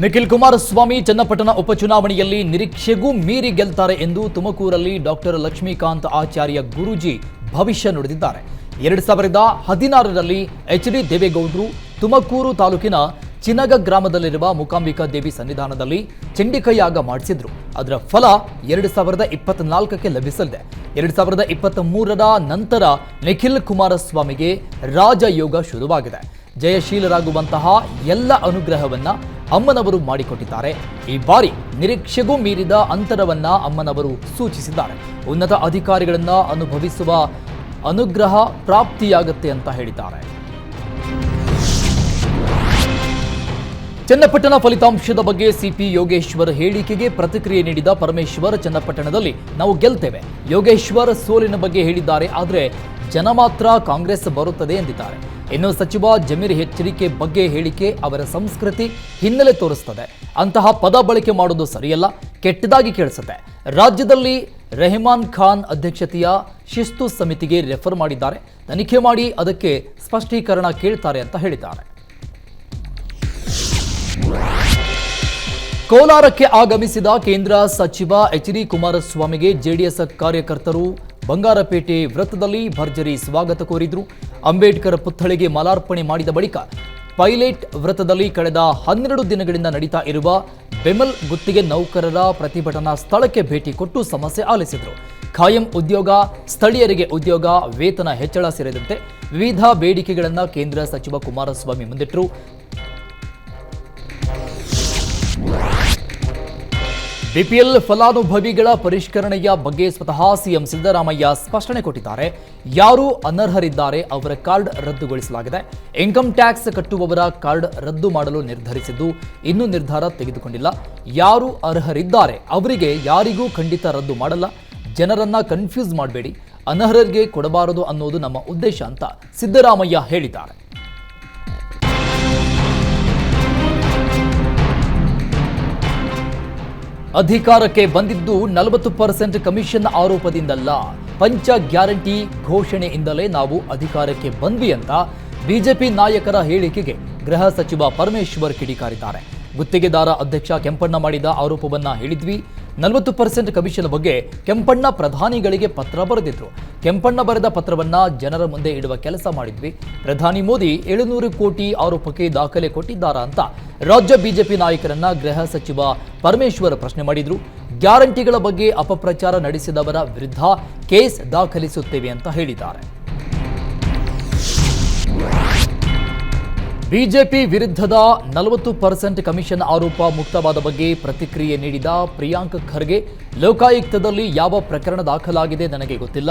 ನಿಖಿಲ್ ಕುಮಾರಸ್ವಾಮಿ ಚನ್ನಪಟ್ಟಣ ಉಪಚುನಾವಣೆಯಲ್ಲಿ ನಿರೀಕ್ಷೆಗೂ ಮೀರಿ ಗೆಲ್ತಾರೆ ಎಂದು ತುಮಕೂರಲ್ಲಿ ಡಾಕ್ಟರ್ ಲಕ್ಷ್ಮೀಕಾಂತ್ ಆಚಾರ್ಯ ಗುರೂಜಿ ಭವಿಷ್ಯ ನುಡಿದಿದ್ದಾರೆ. 2016ರಲ್ಲಿ ಎಚ್.ಡಿ. ದೇವೇಗೌಡರು ತುಮಕೂರು ತಾಲೂಕಿನ ಚಿನಗ ಗ್ರಾಮದಲ್ಲಿರುವ ಮೂಕಾಂಬಿಕಾ ದೇವಿ ಸನ್ನಿಧಾನದಲ್ಲಿ ಚಂಡಿಕಯಾಗ ಮಾಡಿಸಿದ್ರು. ಅದರ ಫಲ 2024ಕ್ಕೆ ಲಭಿಸಲಿದೆ. 2023ರ ನಂತರ ನಿಖಿಲ್ ಕುಮಾರಸ್ವಾಮಿಗೆ ರಾಜಯೋಗ ಶುರುವಾಗಿದೆ. ಜಯಶೀಲರಾಗುವಂತಹ ಎಲ್ಲ ಅನುಗ್ರಹವನ್ನ ಅಮ್ಮನವರು ಮಾಡಿಕೊಟ್ಟಿದ್ದಾರೆ. ಈ ಬಾರಿ ನಿರೀಕ್ಷೆಗೂ ಮೀರಿದ ಅಂತರವನ್ನ ಅಮ್ಮನವರು ಸೂಚಿಸಿದ್ದಾರೆ. ಉನ್ನತ ಅಧಿಕಾರಿಗಳನ್ನ ಅನುಭವಿಸುವ ಅನುಗ್ರಹ ಪ್ರಾಪ್ತಿಯಾಗುತ್ತೆ ಅಂತ ಹೇಳಿದ್ದಾರೆ. ಚನ್ನಪಟ್ಟಣ ಫಲಿತಾಂಶದ ಬಗ್ಗೆ ಸಿಪಿ ಯೋಗೇಶ್ವರ್ ಹೇಳಿಕೆಗೆ ಪ್ರತಿಕ್ರಿಯೆ ನೀಡಿದ ಪರಮೇಶ್ವರ್, ಚನ್ನಪಟ್ಟಣದಲ್ಲಿ ನಾವು ಗೆಲ್ತೇವೆ. ಯೋಗೇಶ್ವರ್ ಸೋಲಿನ ಬಗ್ಗೆ ಹೇಳಿದ್ದಾರೆ, ಆದರೆ ಜನ ಮಾತ್ರ ಕಾಂಗ್ರೆಸ್ ಬರುತ್ತದೆ ಎಂದಿದ್ದಾರೆ. ಇನ್ನು ಸಚಿವ ಜಮೀರ್ ಎಚ್ಚರಿಕೆ ಬಗ್ಗೆ ಹೇಳಿಕೆ ಅವರ ಸಂಸ್ಕೃತಿ ಹಿನ್ನೆಲೆ ತೋರಿಸುತ್ತದೆ. ಅಂತಹ ಪದ ಬಳಕೆ ಮಾಡೋದು ಸರಿಯಲ್ಲ, ಕೆಟ್ಟದಾಗಿ ಕೇಳಿಸುತ್ತೆ. ರಾಜ್ಯದಲ್ಲಿ ರೆಹಮಾನ್ ಖಾನ್ ಅಧ್ಯಕ್ಷತೆಯ ಶಿಸ್ತು ಸಮಿತಿಗೆ ರೆಫರ್ ಮಾಡಿದ್ದಾರೆ. ತನಿಖೆ ಮಾಡಿ ಅದಕ್ಕೆ ಸ್ಪಷ್ಟೀಕರಣ ಕೇಳ್ತಾರೆ ಅಂತ ಹೇಳಿದ್ದಾರೆ. ಕೋಲಾರಕ್ಕೆ ಆಗಮಿಸಿದ ಕೇಂದ್ರ ಸಚಿವ ಎಚ್.ಡಿ. ಕುಮಾರಸ್ವಾಮಿಗೆ ಜೆಡಿಎಸ್ ಕಾರ್ಯಕರ್ತರು ಬಂಗಾರಪೇಟೆ ವೃತ್ತದಲ್ಲಿ ಭರ್ಜರಿ ಸ್ವಾಗತ ಕೋರಿದ್ರು. ಅಂಬೇಡ್ಕರ್ ಪುತ್ಥಳಿಗೆ ಮಾಲಾರ್ಪಣೆ ಮಾಡಿದ ಬಳಿಕ ಪೈಲಟ್ ವೃತ್ತದಲ್ಲಿ ಕಳೆದ 12 ದಿನಗಳಿಂದ ನಡೀತಾ ಇರುವ ಬೆಮಲ್ ಗುತ್ತಿಗೆ ನೌಕರರ ಪ್ರತಿಭಟನಾ ಸ್ಥಳಕ್ಕೆ ಭೇಟಿ ಕೊಟ್ಟು ಸಮಸ್ಯೆ ಆಲಿಸಿದರು. ಖಾಯಂ ಉದ್ಯೋಗ, ಸ್ಥಳೀಯರಿಗೆ ಉದ್ಯೋಗ, ವೇತನ ಹೆಚ್ಚಳ ಸೇರಿದಂತೆ ವಿವಿಧ ಬೇಡಿಕೆಗಳನ್ನು ಕೇಂದ್ರ ಸಚಿವ ಕುಮಾರಸ್ವಾಮಿ ಮುಂದಿಟ್ಟರು. ಬಿಪಿಎಲ್ ಫಲಾನುಭವಿಗಳ ಪರಿಷ್ಕರಣೆಯ ಬಗ್ಗೆ ಸ್ವತಃ ಸಿಎಂ ಸಿದ್ದರಾಮಯ್ಯ ಸ್ಪಷ್ಟನೆ ಕೊಟ್ಟಿದ್ದಾರೆ. ಯಾರು ಅನರ್ಹರಿದ್ದಾರೆ ಅವರ ಕಾರ್ಡ್ ರದ್ದುಗೊಳಿಸಲಾಗಿದೆ. ಇನ್ಕಮ್ ಟ್ಯಾಕ್ಸ್ ಕಟ್ಟುವವರ ಕಾರ್ಡ್ ರದ್ದು ಮಾಡಲು ನಿರ್ಧರಿಸಿದ್ದು ಇನ್ನೂ ನಿರ್ಧಾರ ತೆಗೆದುಕೊಂಡಿಲ್ಲ. ಯಾರು ಅರ್ಹರಿದ್ದಾರೆ ಅವರಿಗೆ ಯಾರಿಗೂ ಖಂಡಿತ ರದ್ದು ಮಾಡಲ್ಲ. ಜನರನ್ನ ಕನ್ಫ್ಯೂಸ್ ಮಾಡಬೇಡಿ, ಅನರ್ಹರಿಗೆ ಕೊಡಬಾರದು ಅನ್ನೋದು ನಮ್ಮ ಉದ್ದೇಶ ಅಂತ ಸಿದ್ದರಾಮಯ್ಯ ಹೇಳಿದ್ದಾರೆ. ಅಧಿಕಾರಕ್ಕೆ ಬಂದಿದ್ದು 40% ಕಮಿಷನ್ ಆರೋಪದಿಂದಲ್ಲ, ಪಂಚ ಗ್ಯಾರಂಟಿ ಘೋಷಣೆಯಿಂದಲೇ ನಾವು ಅಧಿಕಾರಕ್ಕೆ ಬಂದ್ವಿ ಅಂತ ಬಿಜೆಪಿ ನಾಯಕರ ಹೇಳಿಕೆಗೆ ಗೃಹ ಸಚಿವ ಪರಮೇಶ್ವರ್ ಕಿಡಿಕಾರಿದ್ದಾರೆ. ಗುತ್ತಿಗೆದಾರ ಅಧ್ಯಕ್ಷ ಕೆಂಪಣ್ಣ ಮಾಡಿದ ಆರೋಪವನ್ನ ಹೇಳಿದ್ವಿ. 40% ಕಮಿಷನ್ ಬಗ್ಗೆ ಕೆಂಪಣ್ಣ ಪ್ರಧಾನಿಗಳಿಗೆ ಪತ್ರ ಬರೆದಿದ್ರು. ಕೆಂಪಣ್ಣ ಬರೆದ ಪತ್ರವನ್ನ ಜನರ ಮುಂದೆ ಇಡುವ ಕೆಲಸ ಮಾಡಿದ್ವಿ. ಪ್ರಧಾನಿ ಮೋದಿ 700 ಕೋಟಿ ಆರೋಪಕ್ಕೆ ದಾಖಲೆ ಕೊಟ್ಟಿದ್ದಾರಾ ಅಂತ ರಾಜ್ಯ ಬಿಜೆಪಿ ನಾಯಕರನ್ನ ಗೃಹ ಸಚಿವ ಪರಮೇಶ್ವರ್ ಪ್ರಶ್ನೆ ಮಾಡಿದ್ರು. ಗ್ಯಾರಂಟಿಗಳ ಬಗ್ಗೆ ಅಪಪ್ರಚಾರ ನಡೆಸಿದವರ ವಿರುದ್ಧ ಕೇಸ್ ದಾಖಲಿಸುತ್ತೇವೆ ಅಂತ ಹೇಳಿದ್ದಾರೆ. ಬಿಜೆಪಿ ವಿರುದ್ಧದ 40% ಕಮಿಷನ್ ಆರೋಪ ಮುಕ್ತವಾದ ಬಗ್ಗೆ ಪ್ರತಿಕ್ರಿಯೆ ನೀಡಿದ ಪ್ರಿಯಾಂಕ್ ಖರ್ಗೆ, ಲೋಕಾಯುಕ್ತದಲ್ಲಿ ಯಾವ ಪ್ರಕರಣ ದಾಖಲಾಗಿದೆ ನನಗೆ ಗೊತ್ತಿಲ್ಲ.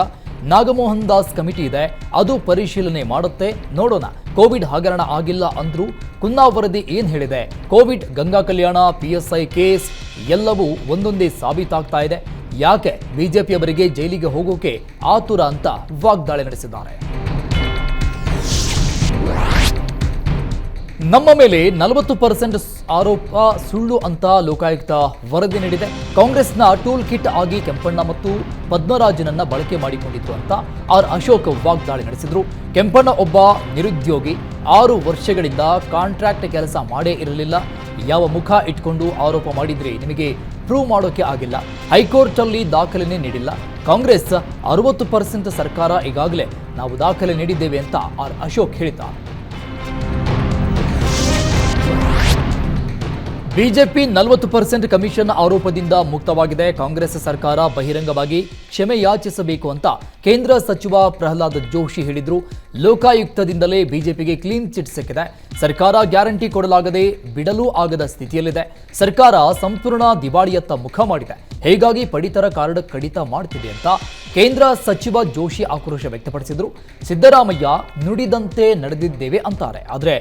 ನಾಗಮೋಹನ್ ದಾಸ್ ಕಮಿಟಿ ಇದೆ, ಅದು ಪರಿಶೀಲನೆ ಮಾಡುತ್ತೆ, ನೋಡೋಣ. ಕೋವಿಡ್ ಹಗರಣ ಆಗಿಲ್ಲ ಅಂದ್ರು. ಕುನ್ನಾ ವರದಿ ಏನ್ ಹೇಳಿದೆ? ಕೋವಿಡ್, ಗಂಗಾ ಕಲ್ಯಾಣ, PSI ಕೇಸ್ ಎಲ್ಲವೂ ಒಂದೊಂದೇ ಸಾಬೀತಾಗ್ತಾ ಇದೆ. ಯಾಕೆ ಬಿಜೆಪಿಯವರಿಗೆ ಜೈಲಿಗೆ ಹೋಗೋಕೆ ಆತುರ ಅಂತ ವಾಗ್ದಾಳಿ ನಡೆಸಿದ್ದಾರೆ. ನಮ್ಮ ಮೇಲೆ 40% ಆರೋಪ ಸುಳ್ಳು ಅಂತ ಲೋಕಾಯುಕ್ತ ವರದಿ ನೀಡಿದೆ. ಕಾಂಗ್ರೆಸ್ನ ಟೂಲ್ ಕಿಟ್ ಆಗಿ ಕೆಂಪಣ್ಣ ಮತ್ತು ಪದ್ಮರಾಜನನ್ನ ಬಳಕೆ ಮಾಡಿಕೊಂಡಿತ್ತು ಅಂತ ಅಶೋಕ್ ವಾಗ್ದಾಳಿ ನಡೆಸಿದ್ರು. ಕೆಂಪಣ್ಣ ಒಬ್ಬ ನಿರುದ್ಯೋಗಿ, 6 ವರ್ಷಗಳಿಂದ ಕಾಂಟ್ರಾಕ್ಟ್ ಕೆಲಸ ಮಾಡೇ ಇರಲಿಲ್ಲ. ಯಾವ ಮುಖ ಇಟ್ಕೊಂಡು ಆರೋಪ ಮಾಡಿದ್ರೆ ನಿಮಗೆ ಪ್ರೂವ್ ಮಾಡೋಕೆ ಆಗಿಲ್ಲ. ಹೈಕೋರ್ಟ್ ಅಲ್ಲಿ ದಾಖಲೆನೇ ನೀಡಿಲ್ಲ. ಕಾಂಗ್ರೆಸ್ 60% ಸರ್ಕಾರ, ಈಗಾಗಲೇ ನಾವು ದಾಖಲೆ ನೀಡಿದ್ದೇವೆ ಅಂತ ಅಶೋಕ್ ಹೇಳಿದ್ದಾರೆ. ಬಿಜೆಪಿ 40% ಕಮಿಷನ್ ಆರೋಪದಿಂದ ಮುಕ್ತವಾಗಿದೆ. ಕಾಂಗ್ರೆಸ್ ಸರ್ಕಾರ ಬಹಿರಂಗವಾಗಿ ಕ್ಷಮೆ ಯಾಚಿಸಬೇಕು ಅಂತ ಕೇಂದ್ರ ಸಚಿವ ಪ್ರಹ್ಲಾದ್ ಜೋಶಿ ಹೇಳಿದ್ರು. ಲೋಕಾಯುಕ್ತದಿಂದಲೇ ಬಿಜೆಪಿಗೆ ಕ್ಲೀನ್ ಚಿಟ್ ಸಿಕ್ಕಿದೆ. ಸರ್ಕಾರ ಗ್ಯಾರಂಟಿ ಕೊಡಲಾಗದೆ ಬಿಡಲೂ ಆಗದ ಸ್ಥಿತಿಯಲ್ಲಿದೆ. ಸರ್ಕಾರ ಸಂಪೂರ್ಣ ದಿವಾಳಿಯತ್ತ ಮುಖ ಮಾಡಿದೆ. ಹೀಗಾಗಿ ಪಡಿತರ ಕಾರ್ಡ್ ಕಡಿತ ಮಾಡ್ತಿದೆ ಅಂತ ಕೇಂದ್ರ ಸಚಿವ ಜೋಶಿ ಆಕ್ರೋಶ ವ್ಯಕ್ತಪಡಿಸಿದ್ರು. ಸಿದ್ದರಾಮಯ್ಯ ನುಡಿದಂತೆ ನಡೆದಿದ್ದೇವೆ ಅಂತಾರೆ, ಆದರೆ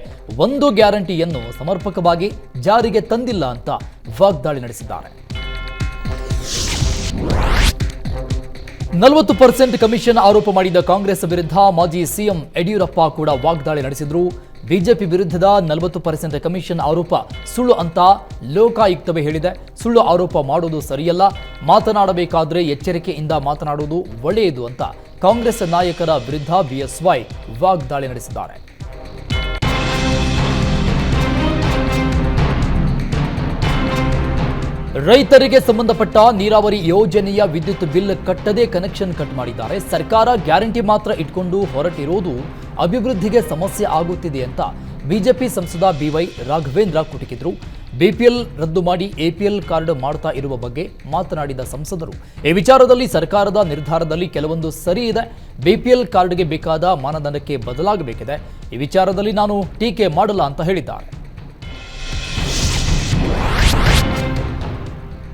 ಒಂದು ಗ್ಯಾರಂಟಿಯನ್ನು ಸಮರ್ಪಕವಾಗಿ ಜಾರಿಗೆ ತಂದಿಲ್ಲ ಅಂತ ವಾಗ್ದಾಳಿ ನಡೆಸಿದ್ದಾರೆ. 40% ಕಮಿಷನ್ ಆರೋಪ ಮಾಡಿದ ಕಾಂಗ್ರೆಸ್ ವಿರುದ್ಧ ಮಾಜಿ ಸಿಎಂ ಯಡಿಯೂರಪ್ಪ ಕೂಡ ವಾಗ್ದಾಳಿ ನಡೆಸಿದ್ರು. ಬಿಜೆಪಿ ವಿರುದ್ಧದ 40% ಕಮಿಷನ್ ಆರೋಪ ಸುಳ್ಳು ಅಂತ ಲೋಕಾಯುಕ್ತವೇ ಹೇಳಿದೆ. ಸುಳ್ಳು ಆರೋಪ ಮಾಡೋದು ಸರಿಯಲ್ಲ, ಮಾತನಾಡಬೇಕಾದ್ರೆ ಎಚ್ಚರಿಕೆಯಿಂದ ಮಾತನಾಡುವುದು ಒಳ್ಳೆಯದು ಅಂತ ಕಾಂಗ್ರೆಸ್ ನಾಯಕರ ವಿರುದ್ಧ ಬಿಎಸ್ವೈ ವಾಗ್ದಾಳಿ ನಡೆಸಿದ್ದಾರೆ. ರೈತರಿಗೆ ಸಂಬಂಧಪಟ್ಟ ನೀರಾವರಿ ಯೋಜನೆಯ ವಿದ್ಯುತ್ ಬಿಲ್ ಕಟ್ಟದೆ ಕನೆಕ್ಷನ್ ಕಟ್ ಮಾಡಿದ್ದಾರೆ. ಸರ್ಕಾರ ಗ್ಯಾರಂಟಿ ಮಾತ್ರ ಇಟ್ಕೊಂಡು ಹೊರಟಿರೋದು ಅಭಿವೃದ್ಧಿಗೆ ಸಮಸ್ಯೆ ಆಗುತ್ತಿದೆ ಅಂತ ಬಿಜೆಪಿ ಸಂಸದ ಬಿವೈ ರಾಘವೇಂದ್ರ ಕುಟುಕಿದ್ರು. ಬಿಪಿಎಲ್ ರದ್ದು ಮಾಡಿ ಎಪಿಎಲ್ ಕಾರ್ಡ್ ಮಾಡ್ತಾ ಇರುವ ಬಗ್ಗೆ ಮಾತನಾಡಿದ ಸಂಸದರು, ಈ ವಿಚಾರದಲ್ಲಿ ಸರ್ಕಾರದ ನಿರ್ಧಾರದಲ್ಲಿ ಕೆಲವೊಂದು ಸರಿ ಇದೆ. ಬಿಪಿಎಲ್ ಕಾರ್ಡ್ಗೆ ಬೇಕಾದ ಮಾನದಂಡಕ್ಕೆ ಬದಲಾಗಬೇಕಿದೆ. ಈ ವಿಚಾರದಲ್ಲಿ ನಾನು ಟೀಕೆ ಮಾಡಲ್ಲ ಅಂತ ಹೇಳಿದ್ದಾರೆ.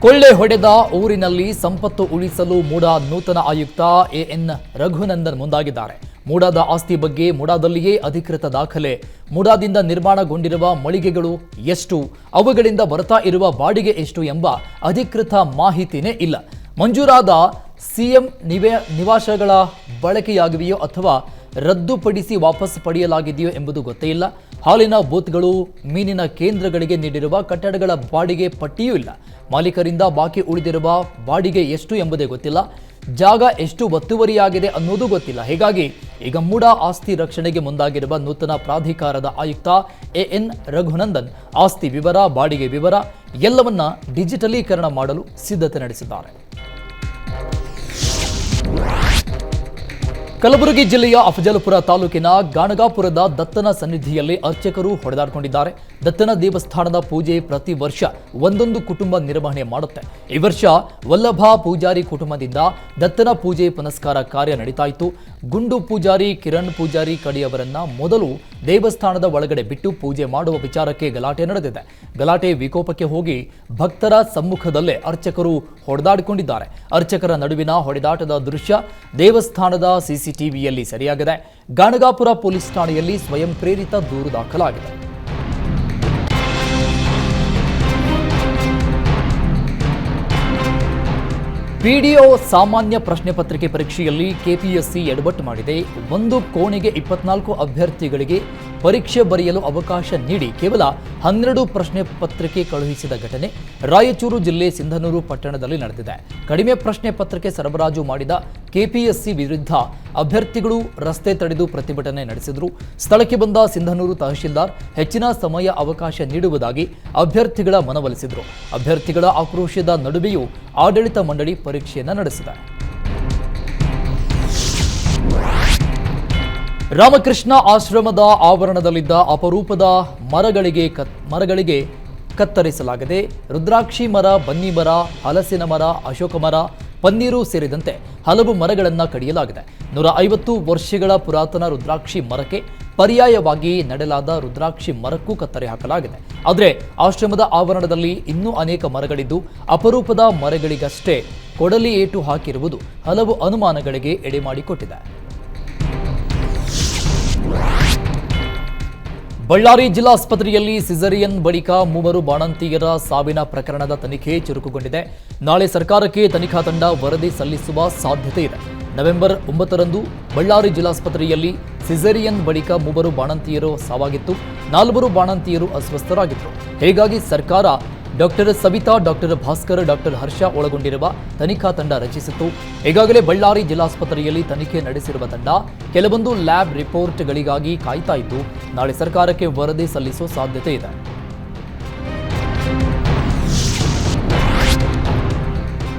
ಕೊಳ್ಳೆ ಹೊಡೆದ ಊರಿನಲ್ಲಿ ಸಂಪತ್ತು ಉಳಿಸಲು ಮೂಡಾ ನೂತನ ಆಯುಕ್ತ ಎಎನ್ ರಘುನಂದನ್ ಮುಂದಾಗಿದ್ದಾರೆ. ಮೂಡಾದ ಆಸ್ತಿ ಬಗ್ಗೆ ಮೂಡಾದಲ್ಲಿಯೇ ಅಧಿಕೃತ ದಾಖಲೆ, ಮೂಡಾದಿಂದ ನಿರ್ಮಾಣಗೊಂಡಿರುವ ಮಳಿಗೆಗಳು ಎಷ್ಟು, ಅವುಗಳಿಂದ ಬರ್ತಾ ಇರುವ ಬಾಡಿಗೆ ಎಷ್ಟು ಎಂಬ ಅಧಿಕೃತ ಮಾಹಿತಿನೇ ಇಲ್ಲ. ಮಂಜೂರಾದ ಸಿಎಂ ನಿವಾಸಗಳ ಬಳಕೆಯಾಗಿವೆಯೋ ಅಥವಾ ರದ್ದುಪಡಿಸಿ ವಾಪಸ್ ಪಡೆಯಲಾಗಿದೆಯೋ ಎಂಬುದು ಗೊತ್ತೇ ಇಲ್ಲ. ಹಾಲಿನ ಬೂತ್ಗಳು, ಮೀನಿನ ಕೇಂದ್ರಗಳಿಗೆ ನೀಡಿರುವ ಕಟ್ಟಡಗಳ ಬಾಡಿಗೆ ಪಟ್ಟಿಯೂ ಇಲ್ಲ. ಮಾಲೀಕರಿಂದ ಬಾಕಿ ಉಳಿದಿರುವ ಬಾಡಿಗೆ ಎಷ್ಟು ಎಂಬುದೇ ಗೊತ್ತಿಲ್ಲ. ಜಾಗ ಎಷ್ಟು ಒತ್ತುವರಿಯಾಗಿದೆ ಅನ್ನೋದು ಗೊತ್ತಿಲ್ಲ. ಹೀಗಾಗಿ ಈಗ ಮೂಡಾ ಆಸ್ತಿ ರಕ್ಷಣೆಗೆ ಮುಂದಾಗಿರುವ ನೂತನ ಪ್ರಾಧಿಕಾರದ ಆಯುಕ್ತ ಎಎನ್ ರಘುನಂದನ್ ಆಸ್ತಿ ವಿವರ, ಬಾಡಿಗೆ ವಿವರ ಎಲ್ಲವನ್ನ ಡಿಜಿಟಲೀಕರಣ ಮಾಡಲು ಸಿದ್ಧತೆ ನಡೆಸಿದ್ದಾರೆ. ಕಲಬುರಗಿ ಜಿಲ್ಲೆಯ ಅಫಜಲಪುರ ತಾಲೂಕಿನ ಗಾಣಗಾಪುರದ ದತ್ತನ ಸನ್ನಿಧಿಯಲ್ಲಿ ಅರ್ಚಕರು ಹೊಡೆದಾಡಿಕೊಂಡಿದ್ದಾರೆ. ದತ್ತನ ದೇವಸ್ಥಾನದ ಪೂಜೆ ಪ್ರತಿ ವರ್ಷ ಒಂದೊಂದು ಕುಟುಂಬ ನಿರ್ವಹಣೆ ಮಾಡುತ್ತೆ. ಈ ವರ್ಷ ವಲ್ಲಭ ಪೂಜಾರಿ ಕುಟುಂಬದಿಂದ ದತ್ತನ ಪೂಜೆ ಪುನಸ್ಕಾರ ಕಾರ್ಯ ನಡೀತಾ ಇತ್ತು. ಗುಂಡು ಪೂಜಾರಿ, ಕಿರಣ್ ಪೂಜಾರಿ ಕಡೆಯವರನ್ನ ಮೊದಲು ದೇವಸ್ಥಾನದ ಒಳಗಡೆ ಬಿಟ್ಟು ಪೂಜೆ ಮಾಡುವ ವಿಚಾರಕ್ಕೆ ಗಲಾಟೆ ನಡೆದಿದೆ. ಗಲಾಟೆ ವಿಕೋಪಕ್ಕೆ ಹೋಗಿ ಭಕ್ತರ ಸಮ್ಮುಖದಲ್ಲೇ ಅರ್ಚಕರು ಹೊಡೆದಾಡಿಕೊಂಡಿದ್ದಾರೆ. ಅರ್ಚಕರ ನಡುವಿನ ಹೊಡೆದಾಟದ ದೃಶ್ಯ ದೇವಸ್ಥಾನದ ಸಿಸಿಟಿವಿಯಲ್ಲಿ ಸೆರೆಯಾಗಿದೆ. ಗಾಣಗಾಪುರ ಪೊಲೀಸ್ ಠಾಣೆಯಲ್ಲಿ ಸ್ವಯಂ ಪ್ರೇರಿತ ದೂರು ದಾಖಲಾಗಿದೆ. ಪಿಡಿಒ ಸಾಮಾನ್ಯ ಪ್ರಶ್ನೆ ಪತ್ರಿಕೆ ಪರೀಕ್ಷೆಯಲ್ಲಿ ಕೆಪಿಎಸ್ಸಿ ಎಡವಟ್ಟು ಮಾಡಿದೆ. ಒಂದು ಕೋಣೆಗೆ 24 ಅಭ್ಯರ್ಥಿಗಳಿಗೆ ಪರೀಕ್ಷೆ ಬರೆಯಲು ಅವಕಾಶ ನೀಡಿ ಕೇವಲ 12 ಪ್ರಶ್ನೆ ಪತ್ರಿಕೆ ಕಳುಹಿಸಿದ ಘಟನೆ ರಾಯಚೂರು ಜಿಲ್ಲೆ ಸಿಂಧನೂರು ಪಟ್ಟಣದಲ್ಲಿ ನಡೆದಿದೆ. ಕಡಿಮೆ ಪ್ರಶ್ನೆ ಪತ್ರಿಕೆ ಸರಬರಾಜು ಮಾಡಿದ ಕೆಪಿಎಸ್ಸಿ ವಿರುದ್ಧ ಅಭ್ಯರ್ಥಿಗಳು ರಸ್ತೆ ತಡೆದು ಪ್ರತಿಭಟನೆ ನಡೆಸಿದರು. ಸ್ಥಳಕ್ಕೆ ಬಂದ ಸಿಂಧನೂರು ತಹಶೀಲ್ದಾರ್ ಹೆಚ್ಚಿನ ಸಮಯ ಅವಕಾಶ ನೀಡುವುದಾಗಿ ಅಭ್ಯರ್ಥಿಗಳ ಮನವೊಲಿಸಿದರು. ಅಭ್ಯರ್ಥಿಗಳ ಆಕ್ರೋಶದ ನಡುವೆಯೂ ಆಡಳಿತ ಮಂಡಳಿ ಪರೀಕ್ಷೆಯನ್ನು ನಡೆಸಿದೆ. ರಾಮಕೃಷ್ಣ ಆಶ್ರಮದ ಆವರಣದಲ್ಲಿದ್ದ ಅಪರೂಪದ ಮರಗಳಿಗೆ ಕತ್ತರಿಸಲಾಗಿದೆ. ರುದ್ರಾಕ್ಷಿ ಮರ, ಬನ್ನಿ ಮರ, ಹಲಸಿನ ಮರ, ಅಶೋಕ ಮರ, ಪನ್ನೀರು ಸೇರಿದಂತೆ ಹಲವು ಮರಗಳನ್ನು ಕಡಿಯಲಾಗಿದೆ. 150 ವರ್ಷಗಳ ಪುರಾತನ ರುದ್ರಾಕ್ಷಿ ಮರಕ್ಕೆ ಪರ್ಯಾಯವಾಗಿ ನೆಡಲಾದ ರುದ್ರಾಕ್ಷಿ ಮರಕ್ಕೂ ಕತ್ತರಿ ಹಾಕಲಾಗಿದೆ. ಆದರೆ ಆಶ್ರಮದ ಆವರಣದಲ್ಲಿ ಇನ್ನೂ ಅನೇಕ ಮರಗಳಿದ್ದು ಅಪರೂಪದ ಮರಗಳಿಗಷ್ಟೇ ಕೊಡಲಿ ಏಟು ಹಾಕಿರುವುದು ಹಲವು ಅನುಮಾನಗಳಿಗೆ ಎಡೆಮಾಡಿಕೊಟ್ಟಿದೆ. ಬಳ್ಳಾರಿ ಜಿಲ್ಲಾಸ್ಪತ್ರೆಯಲ್ಲಿ ಸಿಸೇರಿಯನ್ ಬಳಿಕ 3 ಬಾಣಂತಿಯರ ಸಾವಿನ ಪ್ರಕರಣದ ತನಿಖೆ ಚುರುಕುಗೊಂಡಿದೆ. ನಾಳೆ ಸರ್ಕಾರಕ್ಕೆ ತನಿಖಾ ತಂಡ ವರದಿ ಸಲ್ಲಿಸುವ ಸಾಧ್ಯತೆ ಇದೆ. ನವೆಂಬರ್ 9ರಂದು ಬಳ್ಳಾರಿ ಜಿಲ್ಲಾಸ್ಪತ್ರೆಯಲ್ಲಿ ಸಿಸೇರಿಯನ್ ಬಳಿಕ 3 ಬಾಣಂತಿಯರು ಸಾವಾಗಿತ್ತು. 4 ಬಾಣಂತಿಯರು ಅಸ್ವಸ್ಥರಾಗಿದ್ದರು. ಹೀಗಾಗಿ ಸರ್ಕಾರ doctor Savita, doctor Bhaskar, doctor Harsha ಒಳಗೊಂಡಿರುವ ತನಿಖಾ ತಂಡ ರಚಿಸಿತ್ತು. ಈಗಾಗಲೇ ಬಳ್ಳಾರಿ ಜಿಲ್ಲಾಸ್ಪತ್ರೆಯಲ್ಲಿ ತನಿಖೆ ನಡೆಸಿರುವ ತಂಡ ಕೆಲವೊಂದು ಲ್ಯಾಬ್ ರಿಪೋರ್ಟ್ಗಳಿಗಾಗಿ ಕಾಯ್ತಾ ಇದ್ದು ನಾಳೆ ಸರ್ಕಾರಕ್ಕೆ ವರದಿ ಸಲ್ಲಿಸುವ ಸಾಧ್ಯತೆ ಇದೆ.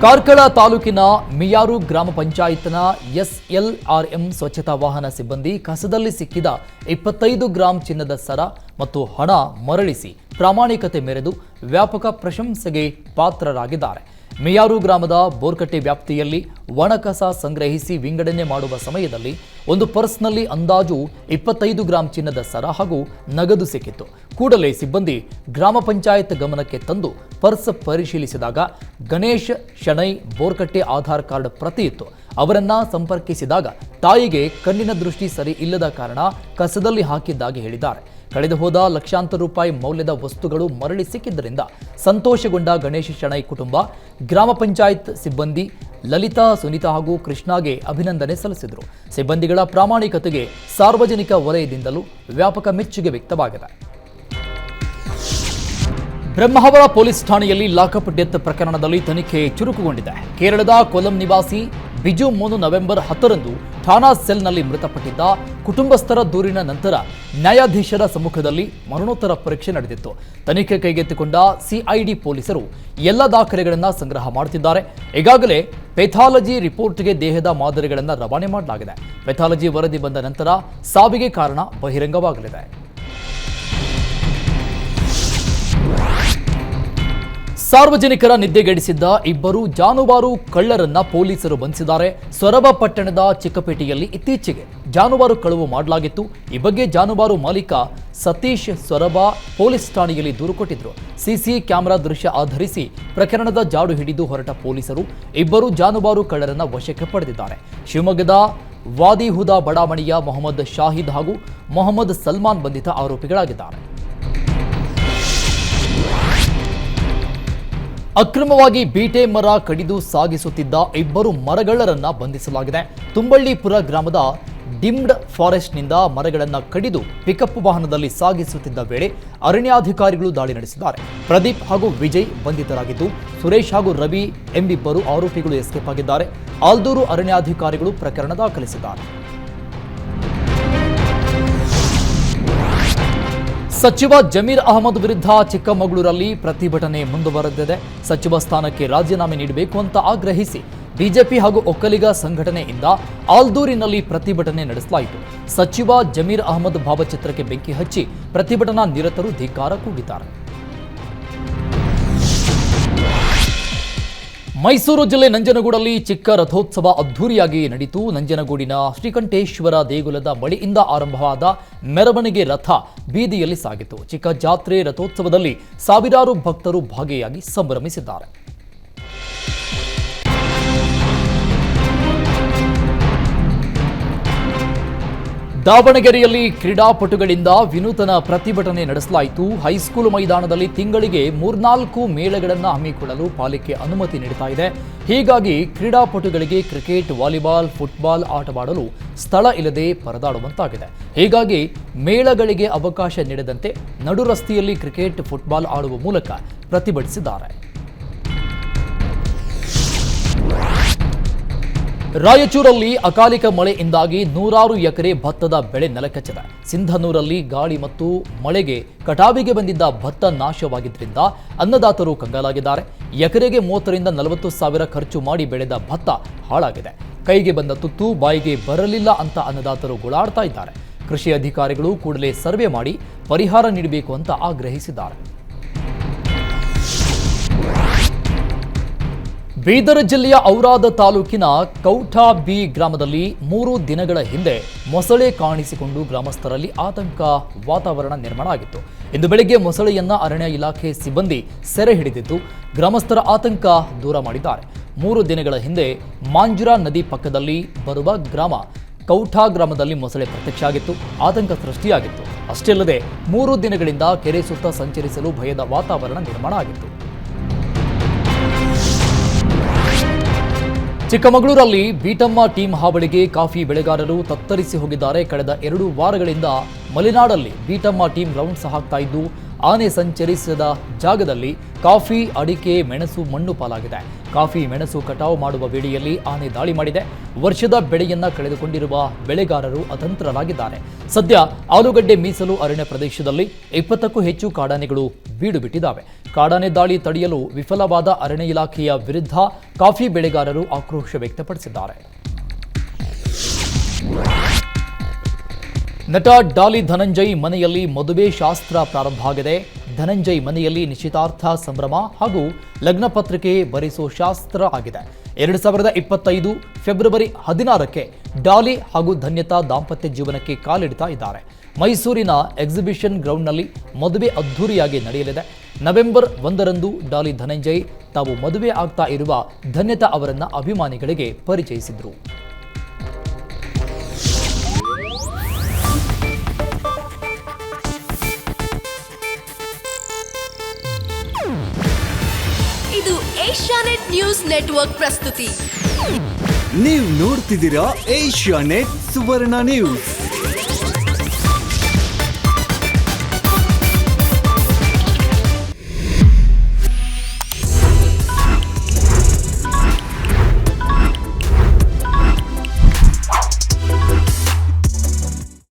ಕಾರ್ಕಳ ತಾಲೂಕಿನ ಮಿಯಾರು ಗ್ರಾಮ ಪಂಚಾಯತ್ನ ಎಸ್ಎಲ್ಆರ್ಎಂ ಸ್ವಚ್ಛತಾ ವಾಹನ ಸಿಬ್ಬಂದಿ ಕಸದಲ್ಲಿ ಸಿಕ್ಕಿದ 25 ಗ್ರಾಂ ಚಿನ್ನದ ಸರ ಮತ್ತು ಹಣ ಮರಳಿಸಿ ಪ್ರಾಮಾಣಿಕತೆ ಮೆರೆದು ವ್ಯಾಪಕ ಪ್ರಶಂಸೆಗೆ ಪಾತ್ರರಾಗಿದ್ದಾರೆ. ಮಿಯಾರು ಗ್ರಾಮದ ಬೋರ್ಕಟ್ಟೆ ವ್ಯಾಪ್ತಿಯಲ್ಲಿ ಒಣಕಸ ಸಂಗ್ರಹಿಸಿ ವಿಂಗಡಣೆ ಮಾಡುವ ಸಮಯದಲ್ಲಿ ಒಂದು ಪರ್ಸ್ನಲ್ಲಿ ಅಂದಾಜು 25 ಗ್ರಾಂ ಚಿನ್ನದ ಸರ ಹಾಗೂ ನಗದು ಸಿಕ್ಕಿತ್ತು. ಕೂಡಲೇ ಸಿಬ್ಬಂದಿ ಗ್ರಾಮ ಪಂಚಾಯತ್ ಗಮನಕ್ಕೆ ತಂದು ಪರ್ಸ್ ಪರಿಶೀಲಿಸಿದಾಗ ಗಣೇಶ್ ಶೆಣೈ ಬೋರ್ಕಟ್ಟೆ ಆಧಾರ್ ಕಾರ್ಡ್ ಪ್ರತಿ ಇತ್ತು. ಅವರನ್ನ ಸಂಪರ್ಕಿಸಿದಾಗ ತಾಯಿಗೆ ಕಣ್ಣಿನ ದೃಷ್ಟಿ ಸರಿ ಇಲ್ಲದ ಕಾರಣ ಕಸದಲ್ಲಿ ಹಾಕಿದ್ದಾಗಿ ಹೇಳಿದ್ದಾರೆ. ಕಳೆದು ಹೋದ ಲಕ್ಷಾಂತರ ರೂಪಾಯಿ ಮೌಲ್ಯದ ವಸ್ತುಗಳು ಮರಳಿ ಸಿಕ್ಕಿದ್ದರಿಂದ ಸಂತೋಷಗೊಂಡ ಗಣೇಶ್ ಶೆಣೈ ಕುಟುಂಬ ಗ್ರಾಮ ಪಂಚಾಯತ್ ಸಿಬ್ಬಂದಿ ಲಲಿತಾ, ಸುನೀತಾ ಹಾಗೂ ಕೃಷ್ಣಾಗೆ ಅಭಿನಂದನೆ ಸಲ್ಲಿಸಿದರು. ಸಿಬ್ಬಂದಿಗಳ ಪ್ರಾಮಾಣಿಕತೆಗೆ ಸಾರ್ವಜನಿಕ ವಲಯದಿಂದಲೂ ವ್ಯಾಪಕ ಮೆಚ್ಚುಗೆ ವ್ಯಕ್ತವಾಗಿದೆ. ಬ್ರಹ್ಮಾವರ ಪೊಲೀಸ್ ಠಾಣೆಯಲ್ಲಿ ಲಾಕಪ್ ಡೆತ್ ಪ್ರಕರಣದಲ್ಲಿ ತನಿಖೆ ಚುರುಕುಗೊಂಡಿದೆ. ಕೇರಳದ ಕೊಲ್ಲಂ ನಿವಾಸಿ ಬಿಜು ಮೋನು ನವೆಂಬರ್ 10ರಂದು ಠಾಣಾ ಸೆಲ್ನಲ್ಲಿ ಮೃತಪಟ್ಟಿದ್ದ. ಕುಟುಂಬಸ್ಥರ ದೂರಿನ ನಂತರ ನ್ಯಾಯಾಧೀಶರ ಸಮ್ಮುಖದಲ್ಲಿ ಮರಣೋತ್ತರ ಪರೀಕ್ಷೆ ನಡೆದಿತ್ತು. ತನಿಖೆ ಕೈಗೆತ್ತಿಕೊಂಡ ಸಿಐಡಿ ಪೊಲೀಸರು ಎಲ್ಲ ದಾಖಲೆಗಳನ್ನು ಸಂಗ್ರಹ ಮಾಡುತ್ತಿದ್ದಾರೆ. ಈಗಾಗಲೇ ಪೆಥಾಲಜಿ ರಿಪೋರ್ಟ್ಗೆ ದೇಹದ ಮಾದರಿಗಳನ್ನು ರವಾನೆ ಮಾಡಲಾಗಿದೆ. ಪೆಥಾಲಜಿ ವರದಿ ಬಂದ ನಂತರ ಸಾವಿಗೆ ಕಾರಣ ಬಹಿರಂಗವಾಗಲಿದೆ. ಸಾರ್ವಜನಿಕರ ನಿದ್ದೆಗೆಡಿಸಿದ್ದ ಇಬ್ಬರು ಜಾನುವಾರು ಕಳ್ಳರನ್ನ ಪೊಲೀಸರು ಬಂಧಿಸಿದ್ದಾರೆ. ಸೊರಬ ಪಟ್ಟಣದ ಚಿಕ್ಕಪೇಟೆಯಲ್ಲಿ ಇತ್ತೀಚೆಗೆ ಜಾನುವಾರು ಕಳವು ಮಾಡಲಾಗಿತ್ತು. ಈ ಬಗ್ಗೆ ಜಾನುವಾರು ಮಾಲೀಕ ಸತೀಶ್ ಸೊರಬ ಪೊಲೀಸ್ ಠಾಣೆಯಲ್ಲಿ ದೂರು ಕೊಟ್ಟಿದ್ರು. ಸಿಸಿ ಕ್ಯಾಮೆರಾ ದೃಶ್ಯ ಆಧರಿಸಿ ಪ್ರಕರಣದ ಜಾಡು ಹಿಡಿದು ಹೊರಟ ಪೊಲೀಸರು ಇಬ್ಬರು ಜಾನುವಾರು ಕಳ್ಳರನ್ನ ವಶಕ್ಕೆ ಪಡೆದಿದ್ದಾರೆ. ಶಿವಮೊಗ್ಗದ ವಾದಿಹುದಾ ಬಡಾವಣೆಯ ಮೊಹಮ್ಮದ್ ಶಾಹಿದ್ ಹಾಗೂ ಮೊಹಮ್ಮದ್ ಸಲ್ಮಾನ್ ಬಂಧಿತ ಆರೋಪಿಗಳಾಗಿದ್ದಾರೆ. ಅಕ್ರಮವಾಗಿ ಬೀಟೆ ಮರ ಕಡಿದು ಸಾಗಿಸುತ್ತಿದ್ದ ಇಬ್ಬರು ಮರಗಳ್ಳರನ್ನ ಬಂಧಿಸಲಾಗಿದೆ. ತುಂಬಳ್ಳಿಪುರ ಗ್ರಾಮದ ಡಿಮ್ಡ್ ಫಾರೆಸ್ಟ್ನಿಂದ ಮರಗಳನ್ನು ಕಡಿದು ಪಿಕಪ್ ವಾಹನದಲ್ಲಿ ಸಾಗಿಸುತ್ತಿದ್ದ ವೇಳೆ ಅರಣ್ಯಾಧಿಕಾರಿಗಳು ದಾಳಿ ನಡೆಸಿದ್ದಾರೆ. ಪ್ರದೀಪ್ ಹಾಗೂ ವಿಜಯ್ ಬಂಧಿತರಾಗಿದ್ದು, ಸುರೇಶ್ ಹಾಗೂ ರವಿ ಎಂಬಿಬ್ಬರು ಆರೋಪಿಗಳು ಎಸ್ಕೇಪ್ ಆಗಿದ್ದಾರೆ. ಆಲ್ದೂರು ಅರಣ್ಯಾಧಿಕಾರಿಗಳು ಪ್ರಕರಣ ದಾಖಲಿಸಿದ್ದಾರೆ. ಸಚಿವ ಜಮೀರ್ ಅಹಮದ್ ವಿರುದ್ಧ ಚಿಕ್ಕಮಗಳೂರಲ್ಲಿ ಪ್ರತಿಭಟನೆ ಮುಂದುವರೆದಿದೆ. ಸಚಿವ ಸ್ಥಾನಕ್ಕೆ ರಾಜೀನಾಮೆ ನೀಡಬೇಕು ಅಂತ ಆಗ್ರಹಿಸಿ ಬಿಜೆಪಿ ಹಾಗೂ ಒಕ್ಕಲಿಗ ಸಂಘಟನೆಯಿಂದ ಆಲ್ದೂರಿನಲ್ಲಿ ಪ್ರತಿಭಟನೆ ನಡೆಸಲಾಯಿತು. ಸಚಿವ ಜಮೀರ್ ಅಹಮದ್ ಭಾವಚಿತ್ರಕ್ಕೆ ಬೆಂಕಿ ಹಚ್ಚಿ ಪ್ರತಿಭಟನಾ ನಿರತರು ಧಿಕ್ಕಾರ ಕೂಗಿದ್ದಾರೆ. ಮೈಸೂರು ಜಿಲ್ಲೆ ನಂಜನಗೂಡಲ್ಲಿ ಚಿಕ್ಕ ರಥೋತ್ಸವ ಅದ್ಧೂರಿಯಾಗಿ ನಡೆಯಿತು. ನಂಜನಗೂಡಿನ ಶ್ರೀಕಂಠೇಶ್ವರ ದೇಗುಲದ ಬಳಿಯಿಂದ ಆರಂಭವಾದ ಮೆರವಣಿಗೆ ರಥ ಬೀದಿಯಲ್ಲಿ ಸಾಗಿತು. ಚಿಕ್ಕ ಜಾತ್ರೆ ರಥೋತ್ಸವದಲ್ಲಿ ಸಾವಿರಾರು ಭಕ್ತರು ಭಾಗಿಯಾಗಿ ಸಂಭ್ರಮಿಸಿದ್ದಾರೆ. ದಾವಣಗೆರೆಯಲ್ಲಿ ಕ್ರೀಡಾಪಟುಗಳಿಂದ ವಿನೂತನ ಪ್ರತಿಭಟನೆ ನಡೆಸಲಾಯಿತು. ಹೈಸ್ಕೂಲ್ ಮೈದಾನದಲ್ಲಿ ತಿಂಗಳಿಗೆ 3-4 ಮೇಳಗಳನ್ನು ಹಮ್ಮಿಕೊಳ್ಳಲು ಪಾಲಿಕೆ ಅನುಮತಿ ನೀಡುತ್ತಾ ಇದೆ. ಹೀಗಾಗಿ ಕ್ರೀಡಾಪಟುಗಳಿಗೆ ಕ್ರಿಕೆಟ್, ವಾಲಿಬಾಲ್, ಫುಟ್ಬಾಲ್ ಆಟವಾಡಲು ಸ್ಥಳ ಇಲ್ಲದೆ ಪರದಾಡುವಂತಾಗಿದೆ. ಹೀಗಾಗಿ ಮೇಳಗಳಿಗೆ ಅವಕಾಶ ನೀಡದಂತೆ ನಡು ರಸ್ತೆಯಲ್ಲಿ ಕ್ರಿಕೆಟ್, ಫುಟ್ಬಾಲ್ ಆಡುವ ಮೂಲಕ ಪ್ರತಿಭಟಿಸಿದ್ದಾರೆ. ರಾಯಚೂರಲ್ಲಿ ಅಕಾಲಿಕ ಮಳೆಯಿಂದಾಗಿ 100 ಎಕರೆ ಭತ್ತದ ಬೆಳೆ ನೆಲಕಚ್ಚಿದೆ. ಸಿಂಧನೂರಲ್ಲಿ ಗಾಳಿ ಮತ್ತು ಮಳೆಗೆ ಕಟಾವಿಗೆ ಬಂದಿದ್ದ ಭತ್ತ ನಾಶವಾಗಿದ್ದರಿಂದ ಅನ್ನದಾತರು ಕಂಗಾಲಾಗಿದ್ದಾರೆ. ಎಕರೆಗೆ 30ರಿಂದ 40 ಸಾವಿರ ಖರ್ಚು ಮಾಡಿ ಬೆಳೆದ ಭತ್ತ ಹಾಳಾಗಿದೆ. ಕೈಗೆ ಬಂದ ತುತ್ತು ಬಾಯಿಗೆ ಬರಲಿಲ್ಲ ಅಂತ ಅನ್ನದಾತರು ಗೋಳಾಡ್ತಾ ಇದ್ದಾರೆ. ಕೃಷಿ ಅಧಿಕಾರಿಗಳು ಕೂಡಲೇ ಸರ್ವೆ ಮಾಡಿ ಪರಿಹಾರ ನೀಡಬೇಕು ಅಂತ ಆಗ್ರಹಿಸಿದ್ದಾರೆ. ಬೀದರ್ ಜಿಲ್ಲೆಯ ಔರಾದ ತಾಲೂಕಿನ ಕೌಠಾ ಬಿ ಗ್ರಾಮದಲ್ಲಿ 3 ದಿನಗಳ ಹಿಂದೆ ಮೊಸಳೆ ಕಾಣಿಸಿಕೊಂಡು ಗ್ರಾಮಸ್ಥರಲ್ಲಿ ಆತಂಕ ವಾತಾವರಣ ನಿರ್ಮಾಣ ಆಗಿತ್ತು. ಇಂದು ಬೆಳಗ್ಗೆ ಮೊಸಳೆಯನ್ನ ಅರಣ್ಯ ಇಲಾಖೆ ಸಿಬ್ಬಂದಿ ಸೆರೆ ಹಿಡಿದಿದ್ದು ಗ್ರಾಮಸ್ಥರ ಆತಂಕ ದೂರ ಮಾಡಿದ್ದಾರೆ. 3 ದಿನಗಳ ಹಿಂದೆ ಮಾಂಜುರಾ ನದಿ ಪಕ್ಕದಲ್ಲಿ ಬರುವ ಗ್ರಾಮ ಕೌಠಾ ಗ್ರಾಮದಲ್ಲಿ ಮೊಸಳೆ ಪ್ರತ್ಯಕ್ಷ ಆಗಿತ್ತು. ಆತಂಕ ಸೃಷ್ಟಿಯಾಗಿತ್ತು. ಅಷ್ಟೇ ಅಲ್ಲದೆ 3 ದಿನಗಳಿಂದ ಕೆರೆ ಸುತ್ತ ಸಂಚರಿಸಲು ಭಯದ ವಾತಾವರಣ ನಿರ್ಮಾಣ ಆಗಿತ್ತು. ಚಿಕ್ಕಮಗಳೂರಲ್ಲಿ ಬೀಟಮ್ಮ ಟೀಮ್ ಹಾವಳಿಗೆ ಕಾಫಿ ಬೆಳೆಗಾರರು ತತ್ತರಿಸಿ ಹೋಗಿದ್ದಾರೆ. ಕಳೆದ 2 ವಾರಗಳಿಂದ ಮಲೆನಾಡಲ್ಲಿ ಬೀಟಮ್ಮ ಟೀಮ್ ರೌಂಡ್ಸ್ ಹಾಕ್ತಾ ಇದ್ದು ಆನೆ ಸಂಚರಿಸಿದ ಜಾಗದಲ್ಲಿ ಕಾಫಿ, ಅಡಿಕೆ, ಮೆಣಸು ಮಣ್ಣು ಪಾಲಾಗಿದೆ. ಕಾಫಿ, ಮೆಣಸು ಕಟಾವು ಮಾಡುವ ವೇಳೆಯಲ್ಲಿ ಆನೆ ದಾಳಿ ಮಾಡಿದೆ. ವರ್ಷದ ಬೆಳೆಯನ್ನ ಕಳೆದುಕೊಂಡಿರುವ ಬೆಳೆಗಾರರು ಅತಂತ್ರರಾಗಿದ್ದಾರೆ. ಸದ್ಯ ಆಲೂಗಡ್ಡೆ ಮೀಸಲು ಅರಣ್ಯ ಪ್ರದೇಶದಲ್ಲಿ 20ಕ್ಕೂ ಹೆಚ್ಚು ಕಾಡಾನೆಗಳು ಬೀಡು ಬಿಟ್ಟಿದ್ದಾವೆ. ಕಾಡಾನೆ ದಾಳಿ ತಡೆಯಲು ವಿಫಲವಾದ ಅರಣ್ಯ ಇಲಾಖೆಯ ವಿರುದ್ಧ ಕಾಫಿ ಬೆಳೆಗಾರರು ಆಕ್ರೋಶ ವ್ಯಕ್ತಪಡಿಸಿದ್ದಾರೆ. ನಟ ಡಾಲಿ ಧನಂಜಯ್ ಮನೆಯಲ್ಲಿ ಮದುವೆ ಶಾಸ್ತ್ರ ಪ್ರಾರಂಭ ಆಗಿದೆ. ಧನಂಜಯ್ ಮನೆಯಲ್ಲಿ ನಿಶ್ಚಿತಾರ್ಥ ಸಂಭ್ರಮ ಹಾಗೂ ಲಗ್ನ ಪತ್ರಿಕೆ ಬರೆಸೋ ಶಾಸ್ತ್ರ ಆಗಿದೆ. 2025 ಫೆಬ್ರವರಿ 16ಕ್ಕೆ ಡಾಲಿ ಹಾಗೂ ಧನ್ಯತಾ ದಾಂಪತ್ಯ ಜೀವನಕ್ಕೆ ಕಾಲಿಡ್ತಾ ಇದ್ದಾರೆ. ಮೈಸೂರಿನ ಎಕ್ಸಿಬಿಷನ್ ಗ್ರೌಂಡ್ನಲ್ಲಿ ಮದುವೆ ಅದ್ಧೂರಿಯಾಗಿ ನಡೆಯಲಿದೆ. ನವೆಂಬರ್ 1ರಂದು ಡಾಲಿ ಧನಂಜಯ್ ತಾವು ಮದುವೆ ಆಗ್ತಾ ಇರುವ ಧನ್ಯತಾ ಅವರನ್ನ ಅಭಿಮಾನಿಗಳಿಗೆ ಪರಿಚಯಿಸಿದ್ರು. ಇದು ಏಷ್ಯಾನೆಟ್ ನ್ಯೂಸ್ ನೆಟ್ವರ್ಕ್ ಪ್ರಸ್ತುತಿ. ನೀವು ನೋಡ್ತಿದ್ದೀರಾ ಏಷ್ಯಾನೆಟ್ ಸುವರ್ಣ ನ್ಯೂಸ್.